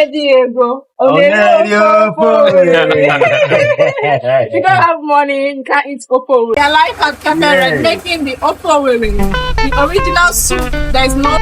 Diego. If you don't have money, you can't eat Ofe Owerri. Their life at Cameroon making the Ofe Owerri, the original soup. There is no.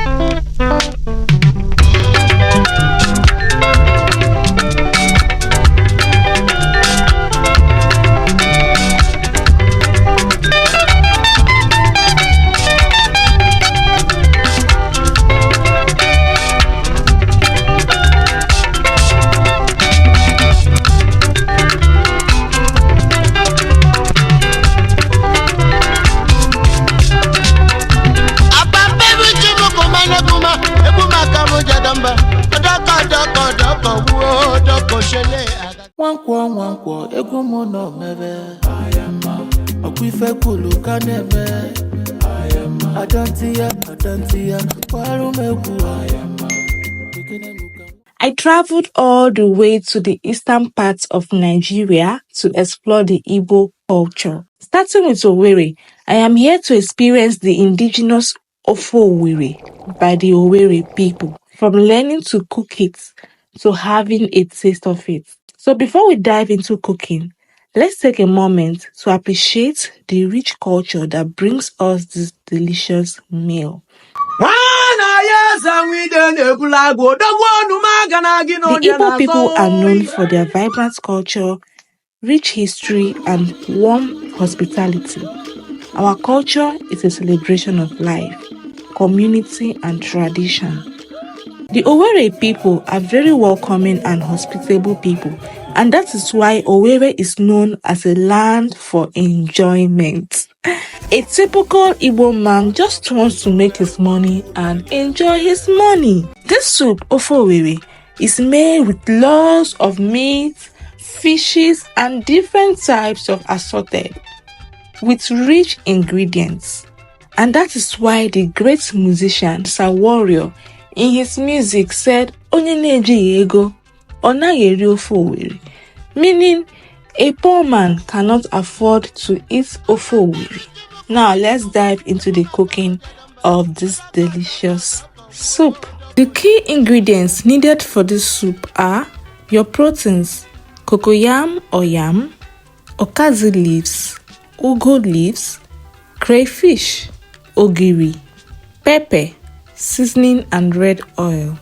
Wankwo ego mo no mebe ayama okwife kulu kaneme ayama adantia kwaru meku ayama. I traveled all the way to the eastern part of Nigeria to explore the Igbo culture. Starting with Owerri, I am here to experience the indigenous Ofe Owerri by the Owerri people, from learning to cook it to having a taste of it. So before we dive into cooking, let's take a moment to appreciate the rich culture that brings us this delicious meal. The Igbo people are known for their vibrant culture, rich history, and warm hospitality. Our culture is a celebration of life, community, and tradition. The Owerri people are very welcoming and hospitable people, and that is why Owerri is known as a land for enjoyment. A typical Igbo man just wants to make his money and enjoy his money. This soup, Ofe Owerri, is made with lots of meat, fishes, and different types of assorted, with rich ingredients. And that is why the great musician Sir Warrior in his music said, "Onye na-eji ego, ọ naghị eri Ofe Owerri," meaning a poor man cannot afford to eat Ofe Owerri. Now let's dive into the cooking of this delicious soup. The key ingredients needed for this soup are your proteins: cocoyam or yam, okazi leaves, ugu leaves, crayfish, ogiri, pepper, seasoning, and red oil.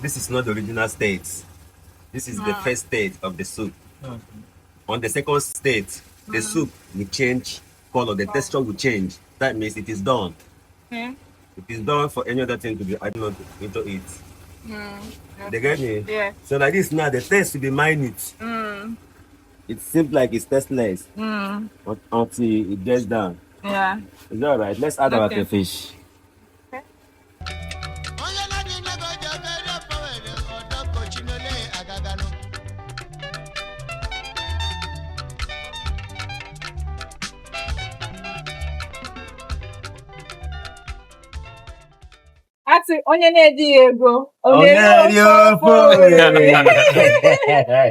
This is not the original state. This is the first state of the soup. On the second state, the soup will change color, the texture will change. That means it is done. It is done for any other thing to be added into it. They get me? Yeah. So like this now, the taste will be minute. It seems like it's tasteless until it gets down. Yeah. Is that all right? Let's add our fish. Onye na-eji ego. If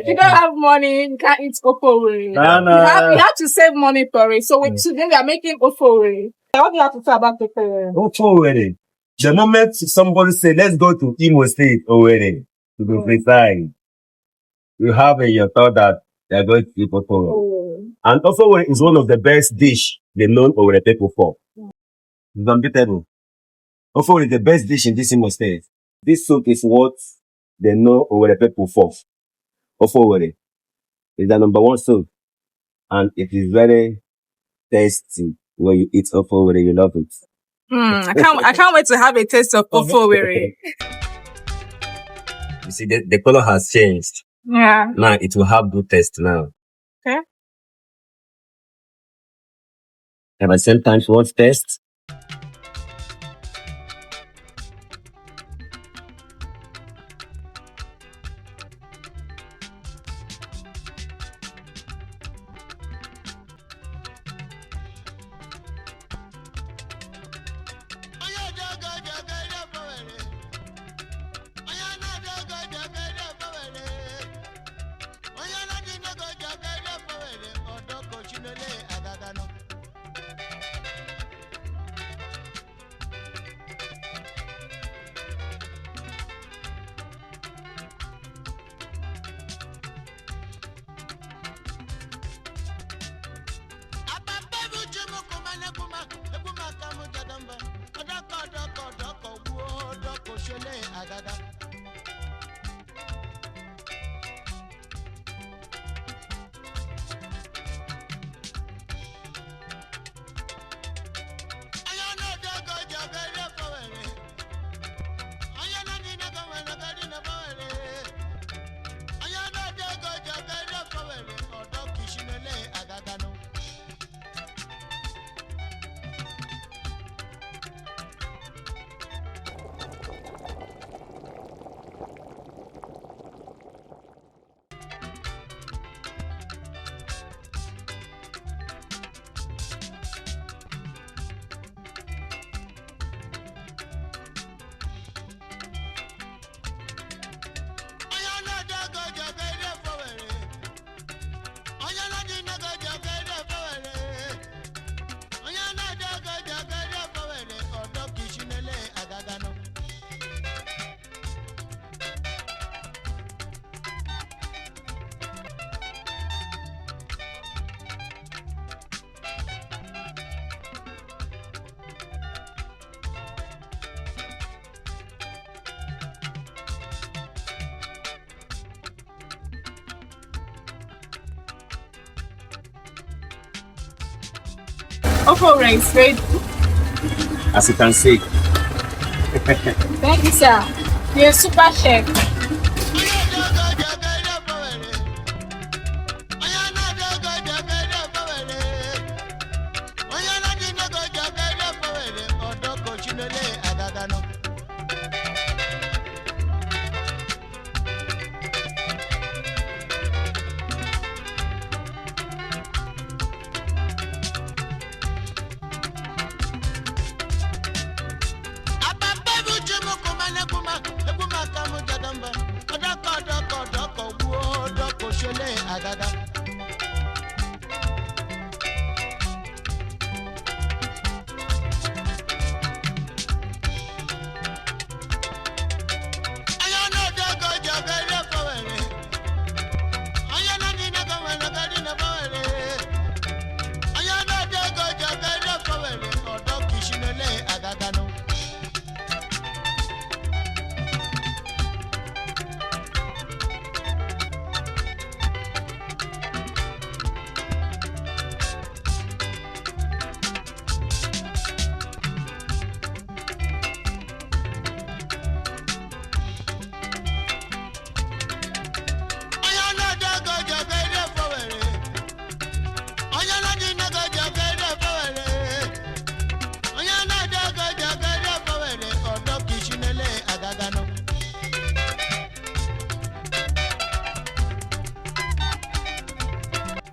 you don't have money, you can't eat Ofe Owerri. You have to save money for it. So today we are making Ofe Owerri. What do you have to say about Ofe Owerri? Ofe Owerri. The moment somebody say, let's go to Imo State, Owerri, to be precise, you have in your thought that they are going to eat Ofe Owerri. And Ofe Owerri is one of the best dish they known Owerri people for. It's unbeatable. Ofe Owerri is the best dish in this Imo State. This soup is what they know Owerri people for. Ofe Owerri is the number one soup, and it is very tasty. When you eat Ofe Owerri, you love it. I can't wait to have a taste of Ofe Owerri. You see, the color has changed. Yeah. Now it will have good taste now. Okay. And at the same time, you want taste. Ofe Owerri is ready. As you can see. Thank you, sir. You're a super chef.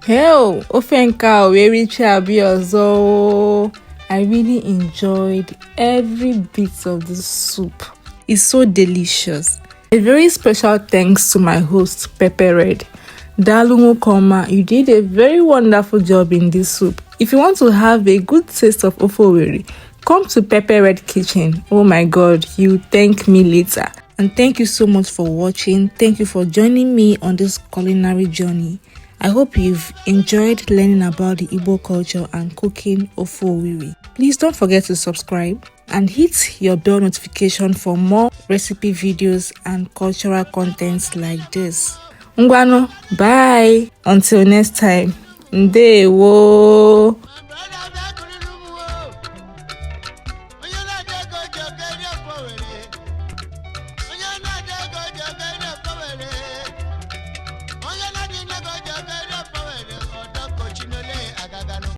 Hell, Ofe Owerri Chabiozo. I really enjoyed every bit of the soup. It's so delicious. A very special thanks to my host, Pepper Red. Dalungo Koma, you did a very wonderful job in this soup. If you want to have a good taste of Ofe Owerri, come to Pepper Red Kitchen. Oh my God, you thank me later. And thank you so much for watching. Thank you for joining me on this culinary journey. I hope you've enjoyed learning about the Igbo culture and cooking Ofe Owerri. Please don't forget to subscribe, and hit your bell notification for more recipe videos and cultural contents like this. Ngwano, bye. Until next time. Ndewo.